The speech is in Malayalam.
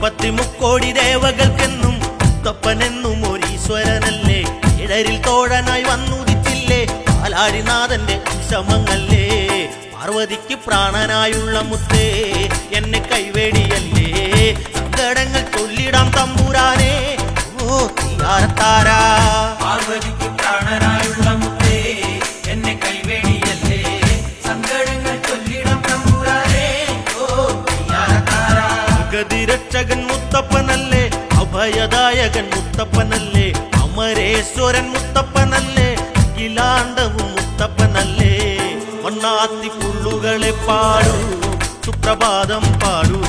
മുപ്പത്തിമുക്കോടി ദേവകൾക്കെന്നും മുത്തപ്പനെന്നും ഒരീശ്വരനല്ലേ. ഇടരിൽ തോഴനായി വന്നുദിച്ചില്ലേ പാലാരിനാഥന്റെ ശമങ്ങല്ലേ. പാർവതിക്ക് പ്രാണനായുള്ള മുത്തേ എന്നെ കൈവേടിയല്ലേ. സങ്കടങ്ങൾ ചൊല്ലിടാം തമ്പുരാനെ ഓ തീയാരത്താരാ. പാർവതിക്ക് പ്രാണനായുള്ള മുത്തേ എന്നെ കൈവേടിയല്ലേ. സങ്കടങ്ങൾ ചൊല്ലിടാം തമ്പുരാനെ ഓ തീയാരത്താരാ. ഗതിരക്ഷകൻ മുത്തപ്പനല്ലേ, അഭയദായകൻ മുത്തപ്പനല്ലേ, അമരേശ്വരൻ മുത്തപ്പനല്ലേ, അഖിലാണ്ടവും മുത്തപ്പനല്ലേ. വണ്ണാത്തി പുള്ളുകളെ പാടൂ, സുപ്രഭാതം പാടൂ.